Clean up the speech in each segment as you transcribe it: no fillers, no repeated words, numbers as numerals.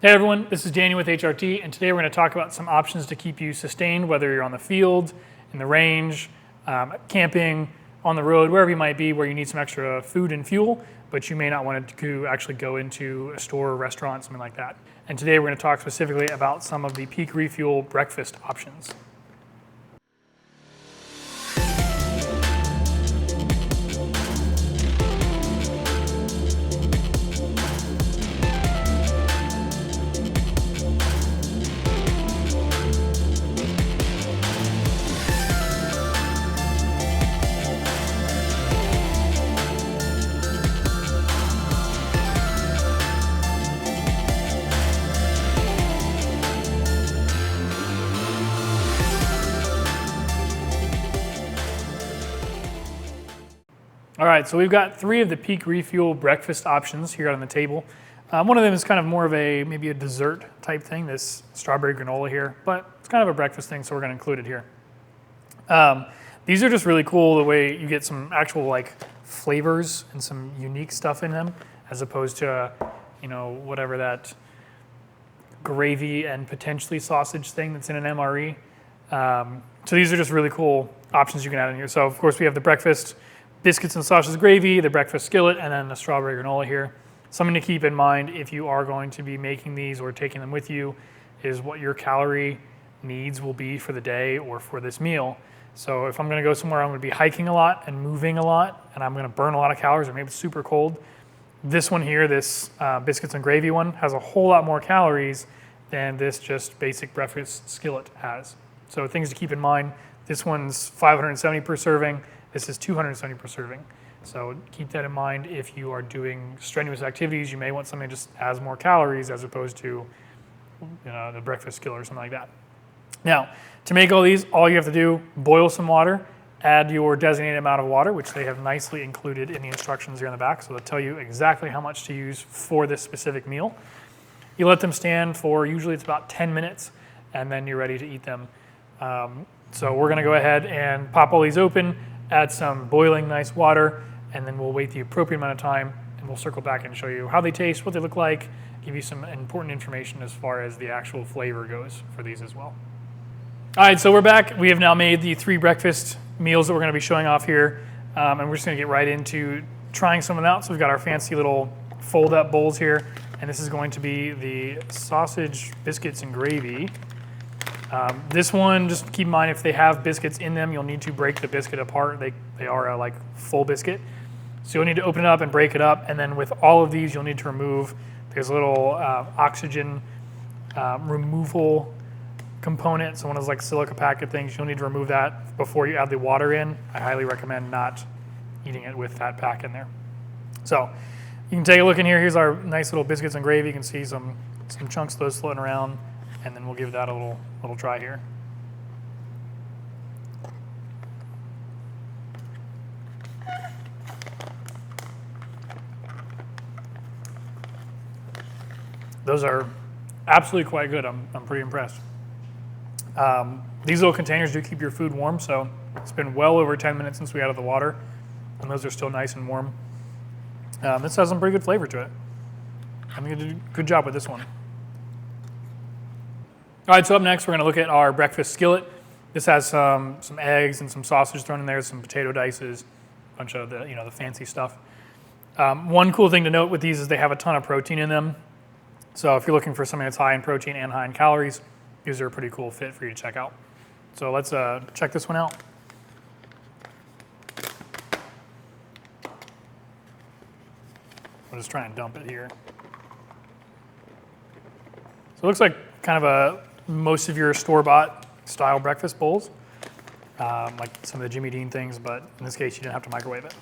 Hey everyone, this is Daniel with HRT, and today we're going to talk about some options to keep you sustained, whether you're on the field, in the range, camping, on the road, wherever you might be, where you need some extra food and fuel, but you may not want to actually go into a store or restaurant, something like that. And today we're going to talk specifically about some of the Peak Refuel Breakfast options. All right, so we've got three of the Peak Refuel Breakfast options here on the table. One of them is kind of more of maybe a dessert type thing, this strawberry granola here, but it's kind of a breakfast thing, so we're gonna include it here. These are just really cool the way you get some actual flavors and some unique stuff in them, as opposed to, whatever that gravy and potentially sausage thing that's in an MRE. So these are just really cool options you can add in here. So of course we have the breakfast biscuits and sausage gravy, the breakfast skillet, and then the strawberry granola here. Something to keep in mind if you are going to be making these or taking them with you is what your calorie needs will be for the day or for this meal. So if I'm gonna go somewhere I'm gonna be hiking a lot and moving a lot, and I'm gonna burn a lot of calories, or maybe it's super cold, this one here, this biscuits and gravy one, has a whole lot more calories than this just basic breakfast skillet has. So things to keep in mind, this one's 570 per serving, this is 270 per serving. So keep that in mind if you are doing strenuous activities. You may want something that just has more calories as opposed to the breakfast skillet or something like that. Now, to make all these, all you have to do, boil some water, add your designated amount of water, which they have nicely included in the instructions here in the back. So they'll tell you exactly how much to use for this specific meal. You let them stand for, usually it's about 10 minutes, and then you're ready to eat them. So we're gonna go ahead and pop all these open, add some boiling nice water, and then we'll wait the appropriate amount of time, and we'll circle back and show you how they taste, what they look like, give you some important information as far as the actual flavor goes for these as well. All right, so we're back. We have now made the three breakfast meals that we're gonna be showing off here, and we're just gonna get right into trying some of them out. So we've got our fancy little fold-up bowls here, and this is going to be the sausage, biscuits, and gravy. This one, just keep in mind if they have biscuits in them, you'll need to break the biscuit apart. They are a full biscuit. So you'll need to open it up and break it up. And then with all of these, you'll need to remove, there's a little oxygen removal component. So one of those silica packet things, you'll need to remove that before you add the water in. I highly recommend not eating it with that pack in there. So you can take a look in here. Here's our nice little biscuits and gravy. You can see some chunks of those floating around. And then we'll give that a little try here. Those are absolutely quite good. I'm pretty impressed. These little containers do keep your food warm, so it's been well over 10 minutes since we added the water, and those are still nice and warm. This has some pretty good flavor to it. I think you did a good job with this one. All right, so up next, we're gonna look at our breakfast skillet. This has some eggs and some sausage thrown in there, some potato dices, a bunch of the fancy stuff. One cool thing to note with these is they have a ton of protein in them. So if you're looking for something that's high in protein and high in calories, these are a pretty cool fit for you to check out. So let's check this one out. I'll just try and dump it here. So it looks like kind of most of your store-bought style breakfast bowls, like some of the Jimmy Dean things, but in this case, you didn't have to microwave it.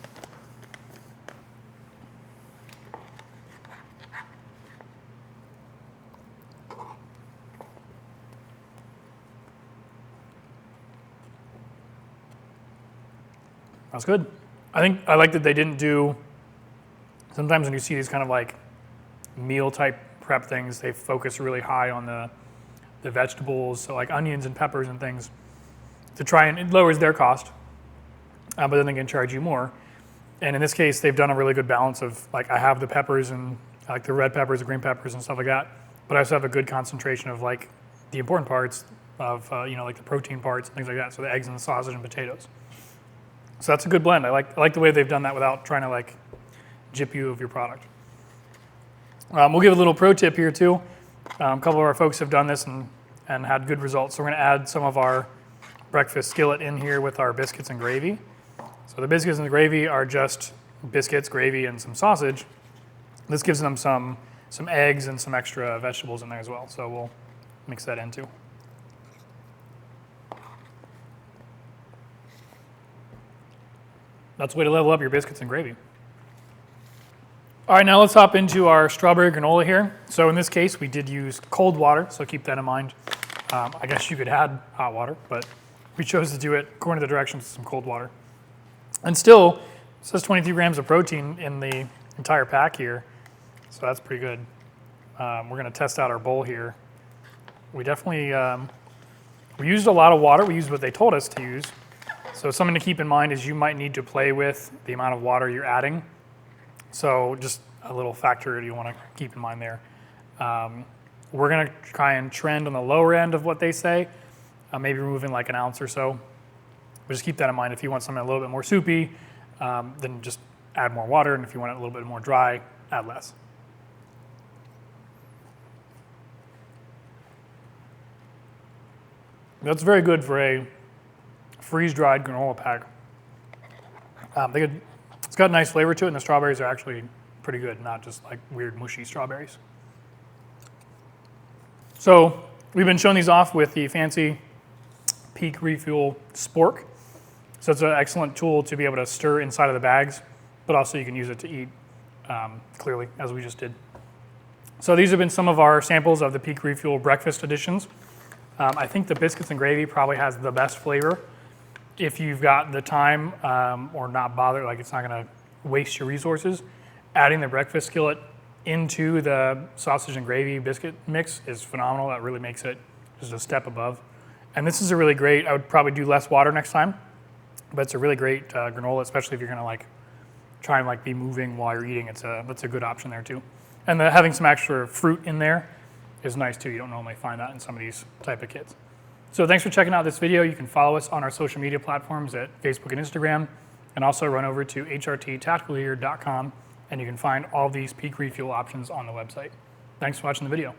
That's good. I like that they didn't do, sometimes when you see these kind of meal type prep things, they focus really high on the vegetables, so onions and peppers and things, to try and, it lowers their cost, but then they can charge you more. And in this case, they've done a really good balance of, I have the peppers and the red peppers, the green peppers and stuff like that, but I also have a good concentration of like the important parts of, like the protein parts and things like that. So the eggs and the sausage and potatoes. So that's a good blend. I like the way they've done that without trying to like gyp you of your product. We'll give a little pro tip here too. A couple of our folks have done this and had good results. So we're gonna add some of our breakfast skillet in here with our biscuits and gravy. So the biscuits and the gravy are just biscuits, gravy, and some sausage. This gives them some eggs and some extra vegetables in there as well. So we'll mix that in too. That's a way to level up your biscuits and gravy. All right, now let's hop into our strawberry granola here. So in this case, we did use cold water, so keep that in mind. I guess you could add hot water, but we chose to do it according to the directions with some cold water. And still, it says 23 grams of protein in the entire pack here, so that's pretty good. We're gonna test out our bowl here. We definitely, we used a lot of water. We used what they told us to use. So something to keep in mind is you might need to play with the amount of water you're adding. So just a little factor you want to keep in mind there. We're going to try and trend on the lower end of what they say, maybe removing like an ounce or so. But just keep that in mind. If you want something a little bit more soupy, then just add more water. And if you want it a little bit more dry, add less. That's very good for a freeze-dried granola pack. It's got a nice flavor to it, and the strawberries are actually pretty good, not just like weird mushy strawberries. So we've been showing these off with the fancy Peak Refuel Spork. So it's an excellent tool to be able to stir inside of the bags, but also you can use it to eat clearly, as we just did. So these have been some of our samples of the Peak Refuel Breakfast editions. I think the biscuits and gravy probably has the best flavor. If you've got the time or not bother, like it's not gonna waste your resources, adding the breakfast skillet into the sausage and gravy biscuit mix is phenomenal. That really makes it just a step above. And this is a really great, I would probably do less water next time, but it's a really great granola, especially if you're gonna like try and like be moving while you're eating. That's a good option there too. And having some extra fruit in there is nice too. You don't normally find that in some of these type of kits. So thanks for checking out this video. You can follow us on our social media platforms at Facebook and Instagram, and also run over to hrttacticalgear.com, and you can find all these Peak Refuel options on the website. Thanks for watching the video.